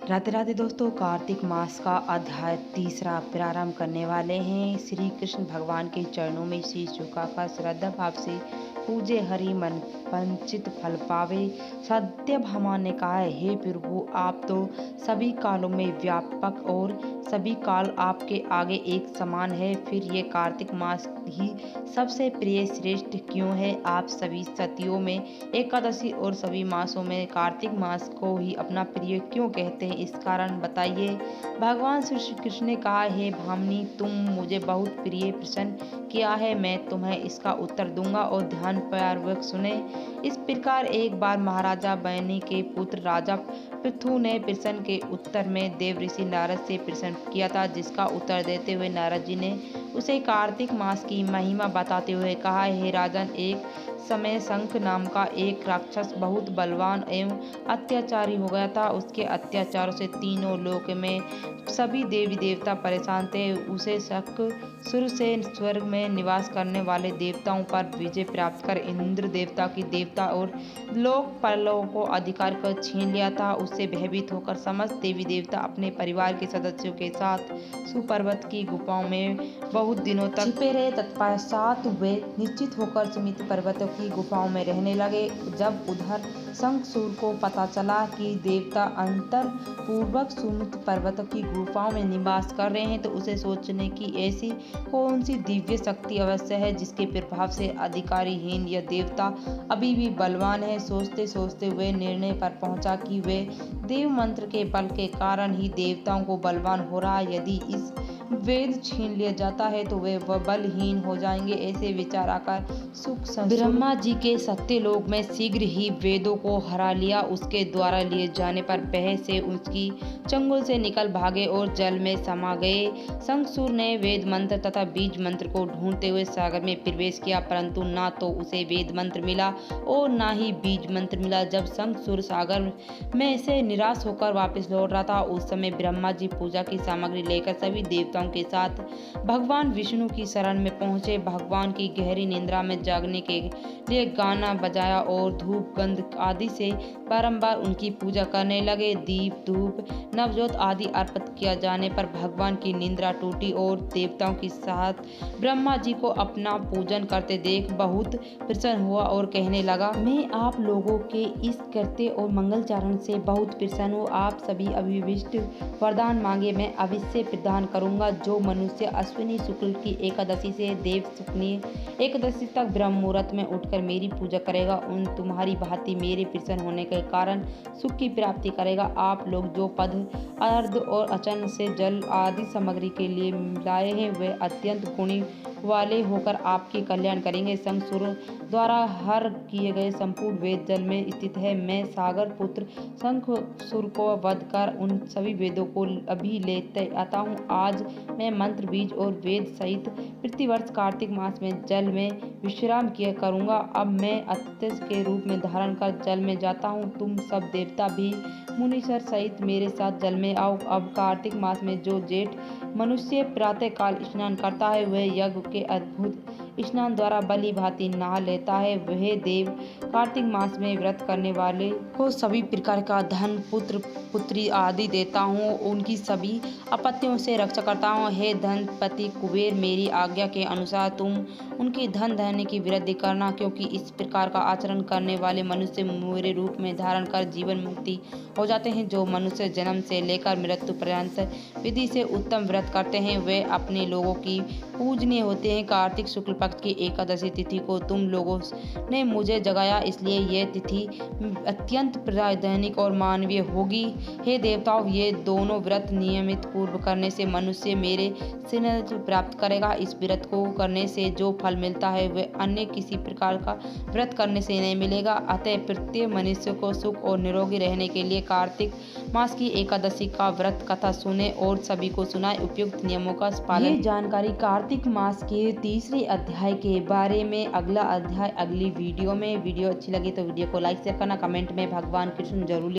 राधे राधे दोस्तों, कार्तिक मास का अध्याय तीसरा प्रारंभ करने वाले हैं। श्री कृष्ण भगवान के चरणों में शीश झुकाकर श्रद्धा भाव से पूजे, हरि मन पंचित फल पावे। सत्यभामा ने कहा, हे प्रभु, आप तो सभी कालों में व्यापक और सभी काल आपके आगे एक समान है। फिर ये कार्तिक मास ही सबसे प्रिय श्रेष्ठ क्यों है? आप सभी सतियों में एकादशी और सभी मासों में कार्तिक मास को ही अपना प्रिय क्यों कहते हैं? इस कारण बताइए। भगवान श्री कृष्ण ने कहा, हे भामिनी, तुम मुझे बहुत प्रिय प्रश्न किया है। मैं तुम्हें इसका उत्तर दूंगा और ध्यान पूर्वक सुने। इस प्रकार एक बार महाराजा बैनी के पुत्र राजा पृथु ने प्रश्न के उत्तर में देव ऋषि नारद से प्रश्न किया था, जिसका उत्तर देते हुए नारद जी ने उसे कार्तिक मास की महिमा बताते हुए कहा, हे राजन, एक समय शंख नाम का एक राक्षस बहुत बलवान एवं अत्याचारी हो गया था। उसके अत्याचारों से तीनों लोक में सभी देवी देवता परेशान थे। उसे शक शुरू से स्वर्ग में निवास करने वाले देवताओं पर विजय प्राप्त कर इंद्र देवता की देवता और लोकपालों को अधिकार कर छीन लिया था। उससे भयभीत होकर समस्त देवी देवता अपने परिवार के सदस्यों के साथ सुपर्वत की गुफाओं में बहुत दिनों तक छिपे रहे। तत्पश्चात वे निश्चित होकर समित पर्वतों की गुफाओं में रहने लगे। जब उधर शंखचूड़ को पता चला कि देवता अंतर पूर्वक सुमित पर्वतों की गुफाओं में निवास कर रहे हैं, तो उसे सोचने की ऐसी कौन सी दिव्य शक्ति अवश्य है जिसके प्रभाव से अधिकारीहीन यह देवता अभी भी बलवान है। सोचते सोचते वे निर्णय पर पहुंचा कि वे देव मंत्र के बल के कारण ही देवताओं को बलवान हो रहा है। यदि इस वेद छीन लिया जाता है तो वे बलहीन हो जाएंगे। ऐसे विचार आकर सुख ब्रह्मा जी के सत्यलोक में शीघ्र ही वेदों को हरा लिया। उसके द्वारा लिए जाने पर भय से उसकी चंगुल से निकल भागे और जल में समा गए। शंखचूड़ ने वेद मंत्र तथा बीज मंत्र को ढूंढते हुए सागर में प्रवेश किया, परंतु ना तो उसे वेद मंत्र मिला और ना ही बीज मंत्र मिला। जब शंखचूड़ सागर में से निराश होकर वापस लौट रहा था, उस समय ब्रह्मा जी पूजा की सामग्री लेकर सभी देवताओं के साथ भगवान विष्णु की शरण में पहुंचे। भगवान की गहरी निद्रा में जागने के लिए गाना बजाया और धूप गंध आदि से बारंबार उनकी पूजा करने लगे। दीप धूप नवजोत आदि अर्पित किया जाने पर भगवान की निद्रा टूटी और देवताओं के साथ ब्रह्मा जी को अपना पूजन करते देख बहुत प्रसन्न हुआ और कहने लगा, मैं आप लोगों के इस कृत्य और मंगलचरण से बहुत प्रसन्न हूँ। आप सभी अभिष्ट वरदान मांगे, मैं अवश्य प्रदान करूंगा। जो मनुष्य अश्विनी शुक्ल की एकादशी से देव शुक्ल एकादशी तक ब्रह्म मुहूर्त में उठकर मेरी पूजा करेगा, उन तुम्हारी भांति मेरे प्रसन्न होने के कारण सुख की प्राप्ति करेगा। आप लोग जो पद अर्ध और अचन से जल आदि सामग्री के लिए लाए हैं, वे अत्यंत गुणी वाले होकर आपके कल्याण करेंगे। शंखचूड़ द्वारा हर किए गए संपूर्ण वेद जल में स्थित है। मैं सागर पुत्र शंखचूड़ को वध कर उन सभी वेदों को अभी लेते आता हूँ। आज मैं मंत्र बीज और वेद सहित प्रतिवर्ष कार्तिक मास में जल में विश्राम किया करूँगा। अब मैं अत्यंत के रूप में धारण कर जल में जाता हूँ। तुम सब देवता भी मुनीश्वर सहित मेरे साथ जल में आओ। अब कार्तिक मास में जो जेठ मनुष्य प्रातः काल स्नान करता है, वह यज्ञ के अद्भुत स्नान द्वारा बलि भांति नहा लेता है। वह देव कार्तिक मास में व्रत करने वाले को सभी प्रकार का धन, पुत्र पुत्री आदि देता हूँ। उनकी सभी आपत्तियों से रक्षा करता हूँ। हे धनपति कुबेर, मेरी आज्ञा के अनुसार तुम उनकी धन धान्य की वृद्धि करना, क्योंकि इस प्रकार का आचरण करने वाले मनुष्य मेरे रूप में धारण कर जीवन मुक्ति हो जाते हैं। जो मनुष्य जन्म से लेकर मृत्यु पर्यंत विधि से उत्तम व्रत करते हैं, वे अपने लोगों की पूजनीय होते हैं। कार्तिक शुक्ल पक्ष की एकादशी तिथि को तुम लोगों ने मुझे जगाया, इसलिए यह तिथि अत्यंत दैनिक और मानवीय होगी। हे देवताओं, ये दोनों व्रत नियमित पूर्व करने से मनुष्य मेरे सिंह प्राप्त करेगा। इस व्रत को करने से जो फल मिलता है, वह अन्य किसी प्रकार का व्रत करने से नहीं मिलेगा। अतः प्रत्येक मनुष्य को सुख और निरोगी रहने के लिए कार्तिक मास की एकादशी का व्रत कथा सुने और सभी को सुनाए। उपयुक्त नियमों का पालन। ये जानकारी कार्तिक मास के तीसरे अध्याय के बारे में। अगला अध्याय अगली वीडियो में। वीडियो अच्छी लगी तो वीडियो को लाइक शेयर करना, कमेंट में भगवान कृष्ण जरूर